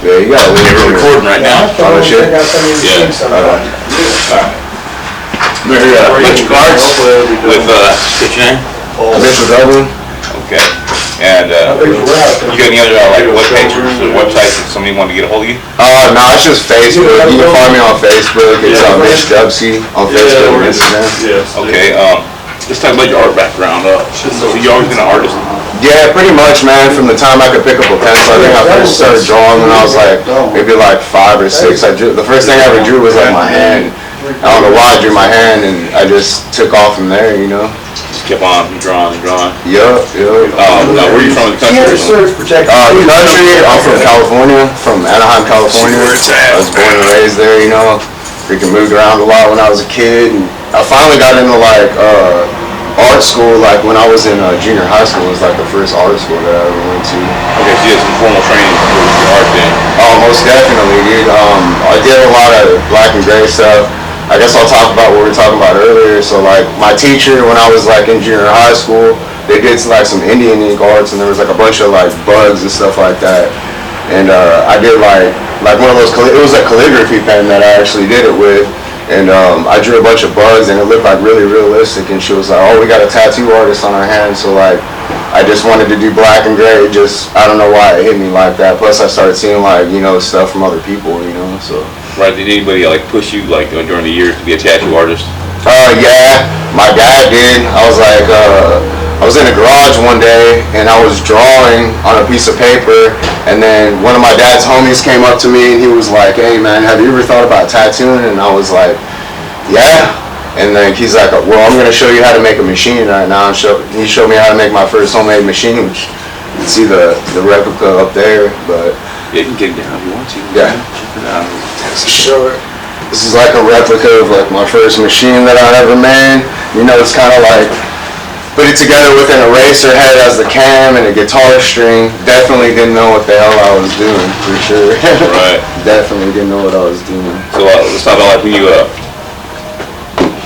Yeah, you gotta leave. We're recording right now. Oh, shit. Yeah. Mitch Cards with, what's your name? Mitchell Dublin. Okay. And, you got any other, like, web pages or websites that somebody wanted to get a hold of you? No, it's just Facebook. You can find me on Facebook. It's Mitch Dubsy on Facebook and Instagram. Okay, let's talk about your art background. So you always been an artist? Yeah, pretty much, man. From the time I could pick up a pencil, I think I first started drawing when I was like maybe like 5 or 6. The first thing I ever drew was like my hand. I don't know why I drew my hand, and I just took off from there, you know. Just kept on drawing and drawing. Yup. Now, where are you from in the country? The country, I'm from California, from Anaheim, California. I was born and raised there, you know. Freaking moved around a lot when I was a kid. And I finally got into like art school, like when I was in junior high school. It was like the first art school that I ever went to. Okay, so you had some formal training for your art then? Oh, most definitely, dude. I did a lot of black and gray stuff. I guess I'll talk about what we were talking about earlier. So like my teacher, when I was like in junior high school, they did like some Indian ink arts, and there was like a bunch of like bugs and stuff like that. And I did like one of those, it was a calligraphy pen that I actually did it with. And I drew a bunch of bugs, and it looked like really realistic. And she was like, "Oh, we got a tattoo artist on our hands." So like, I just wanted to do black and gray. I don't know why it hit me like that. Plus, I started seeing like, you know, stuff from other people, you know. So. Right. Did anybody like push you like during the years to be a tattoo artist? Yeah, my dad did. I was like, I was in the garage one day, and I was drawing on a piece of paper, and then one of my dad's homies came up to me, and he was like, "Hey man, have you ever thought about tattooing?" And I was like, "Yeah." And then he's like, "Well, I'm gonna show you how to make a machine right now." And he showed me how to make my first homemade machine, which you can see the replica up there. But yeah, you can get it down if you want to. Yeah. Check it out. Sure. This is like a replica of like my first machine that I ever made. You know, it's kind of like put it together with an eraser head as the cam and a guitar string. Definitely didn't know what the hell I was doing, for sure. Right. Definitely didn't know what I was doing. So let's talk about like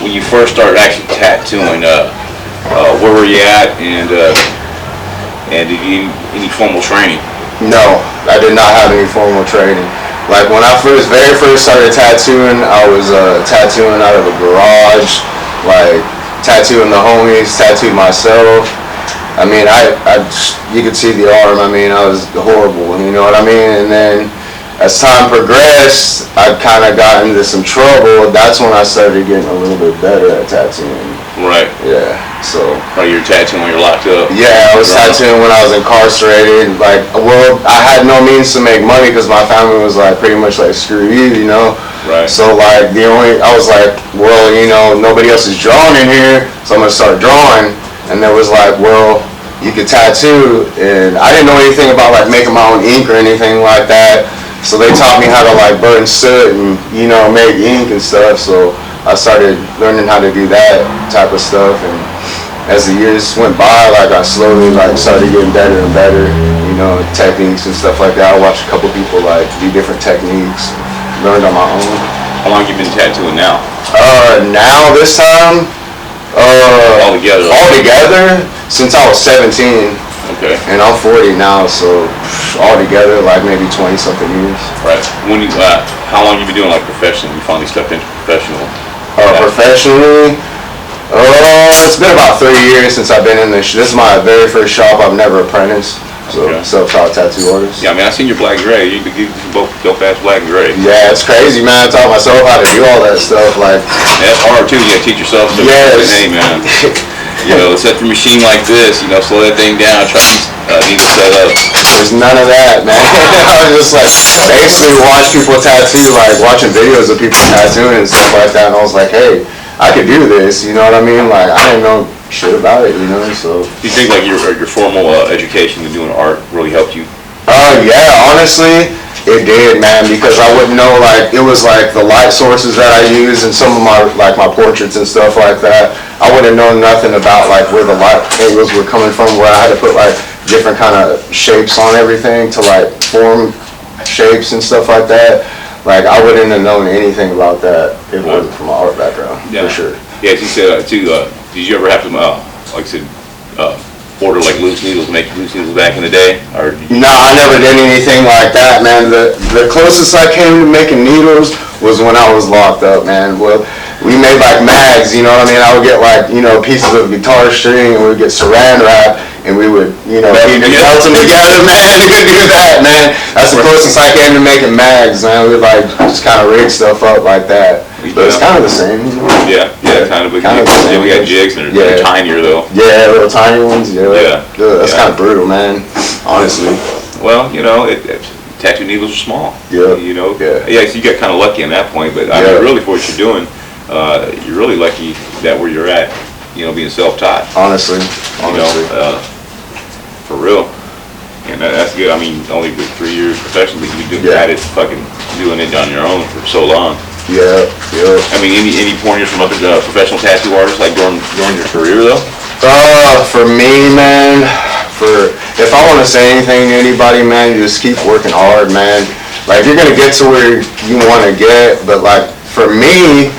when you first started actually tattooing. Where were you at, and did you any formal training? No, I did not have any formal training. Like when I very first started tattooing, I was tattooing out of a garage, like tattooing the homies, tattooed myself. I mean, you could see the arm. I mean, I was horrible, you know what I mean? And then as time progressed, I kind of got into some trouble. That's when I started getting a little bit better at tattooing. Right. Yeah, so. Oh, you're tattooing when you're locked up? Yeah, I was tattooing when I was incarcerated. Like, well, I had no means to make money because my family was like pretty much like, screw you, you know? Right. So like, I was like, well, you know, nobody else is drawing in here, so I'm gonna start drawing. And there was like, well, you could tattoo, and I didn't know anything about like making my own ink or anything like that. So they taught me how to like burn soot and, you know, make ink and stuff. So I started learning how to do that type of stuff, and as the years went by, like I slowly like started getting better and better, you know, techniques and stuff like that. I watched a couple people like do different techniques, learned on my own. How long have you been tattooing now? Now this time, altogether since I was 17. Okay. And I'm 40 now, so altogether like maybe 20 something years. Right. How long have you been doing like professionally? You finally stepped into professional? Professionally, it's been about 3 years since I've been in this. This is my very first shop. I've never apprenticed, so okay. Self-taught tattoo artist. Yeah, I mean, I seen your black and gray. You both dope ass black and gray. Yeah, it's crazy, man. I taught myself how to do all that stuff. Like, yeah, it's hard too. You gotta teach yourself. Yes. Hey, man. You know, set your machine like this. You know, slow that thing down. Try to need to set up. There's none of that, man. I was just like basically watch people tattoo, like watching videos of people tattooing and stuff like that. And I was like, hey, I could do this. You know what I mean? Like I didn't know shit about it. You know, so. Do you think like your formal education in doing art really helped you? Yeah, honestly. It did, man, because I wouldn't know, like, it was like the light sources that I use and some of my portraits and stuff like that. I wouldn't know nothing about, like, where the light angles were coming from, where I had to put, like, different kind of shapes on everything to, like, form shapes and stuff like that. Like, I wouldn't have known anything about that if it wasn't from my art background, for sure. Yeah, as you said, too, did you ever have to, like I said, order like loose needles, make loose needles back in the day, or No, I never did anything like that, man. The closest I came to making needles was when I was locked up, man. Well, we made like mags, you know what I mean? I would get like, pieces of guitar string, and we would get saran wrap, and we would, melt them together, man. We would do that, man. That's the closest I came to making mags, man. We would like just kind of rig stuff up like that. But it's kind of the same, Yeah, kind of. But yeah, we got jigs, and they're tinier though. Yeah, little tiny ones. Yeah. That's kind of brutal, man. Honestly. Well, tattoo needles are small. Yeah. Yeah. So you got kind of lucky in that point, but I mean, really, for what you're doing, you're really lucky that where you're at, being self-taught. Honestly. For real. And that's good. I mean, only with 3 years professionally, you've been at it, fucking doing it on your own for so long. Yeah. I mean, any pointers from other professional tattoo artists, like during your career, though? For me, man, if I want to say anything to anybody, man, just keep working hard, man. Like, you're gonna get to where you want to get, but like for me,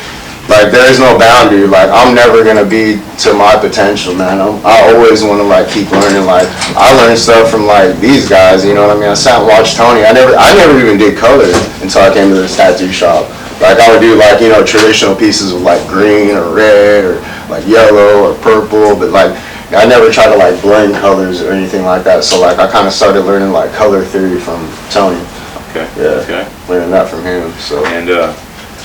like there's no boundary. Like I'm never gonna be to my potential, man. I always want to like keep learning. Like I learned stuff from like these guys. You know what I mean? I sat and watched Tony. I never even did color until I came to this tattoo shop. Like I would do like traditional pieces of like green or red or like yellow or purple, but like I never tried to like blend colors or anything like that. So like I kind of started learning like color theory from Tony. Okay. Yeah. Okay. Learning that from him. So. And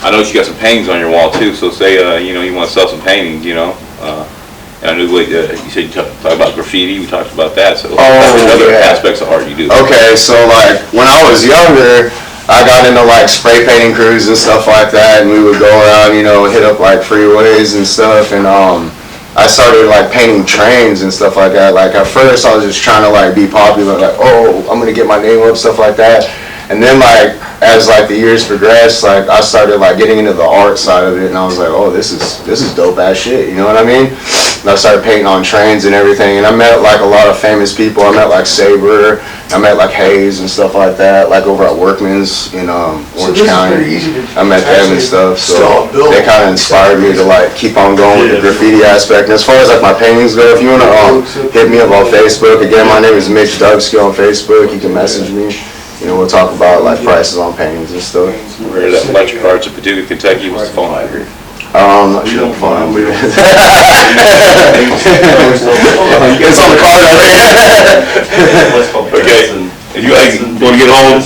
I know you got some paintings on your wall too. So say you want to sell some paintings, I knew what you said. You talked about graffiti. We talked about that. So other aspects of art you do. Okay, so like when I was younger, I got into like spray painting crews and stuff like that, and we would go around, hit up like freeways and stuff, and I started like painting trains and stuff like that. Like at first I was just trying to like be popular, like I'm gonna get my name up, stuff like that. And then like as like the years progressed, like I started like getting into the art side of it, and I was like, this is dope ass shit, you know what I mean? And I started painting on trains and everything, and I met like a lot of famous people. I met like Saber, I met like Hayes and stuff like that, like over at Workman's in Orange County. I met them and stuff, so they kind of inspired me to like keep on going with the graffiti aspect. And as far as like my paintings go, if you want to hit me up on Facebook, again, my name is Mitch on Facebook. You can message me. We'll talk about like prices on paintings and stuff. We're at Electric Arts of Paducah, Kentucky. What's the phone number? I'm not sure the phone number. It's on the card already. Okay. If you want to get home,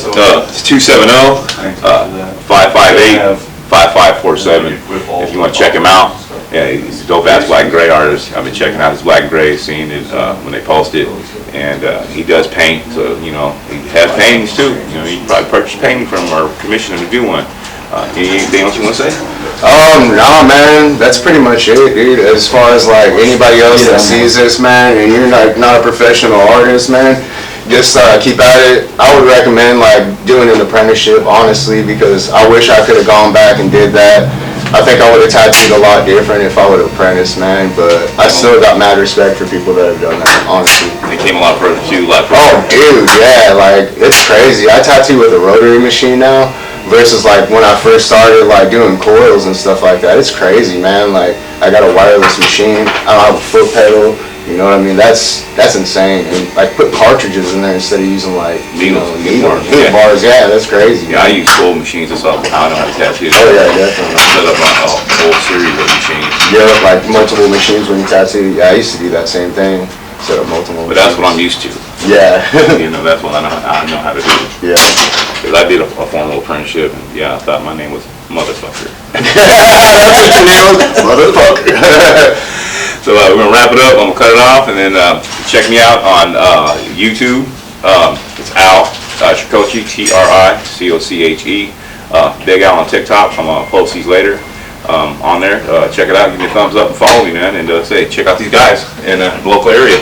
it's 270-558-5547. If you want to check him out, he's a dope ass black and gray artist. I've been checking out his black and gray, seeing it when they post it. And he does paint, so he has paintings too. You can probably purchase painting from or commission him to do one. Anything else you want to say? Nah, man, that's pretty much it, dude. As far as like anybody else that sees this, man, and you're like not a professional artist, man, just keep at it. I would recommend like doing an apprenticeship, honestly, because I wish I could have gone back and did that. I think I would have tattooed a lot different if I would have apprenticed, man, but I still got mad respect for people that have done that, honestly. They came a lot further too, dude, yeah, like, it's crazy. I tattoo with a rotary machine now versus like when I first started like doing coils and stuff like that. It's crazy, man. Like, I got a wireless machine. I don't have a foot pedal. You know what I mean? That's insane. And like put cartridges in there instead of using like needle bars. Yeah, that's crazy. Yeah, I use full machines. That's all how I know how to tattoo. Oh yeah, definitely. I set up a whole series of machines. Yeah, like multiple machines when you tattoo. Yeah, I used to do that same thing. Set up multiple. But that's what I'm used to. Yeah. That's what I know how to do. Yeah. Because I did a formal apprenticeship, and I thought my name was Motherfucker. That's what your name was? Motherfucker. So we're going to wrap it up. I'm going to cut it off, and then check me out on YouTube. It's Al Tricoche, Tricoche. Big Al on TikTok. I'm going to post these later on there. Check it out. Give me a thumbs up and follow me, man. And check out these guys in the local area.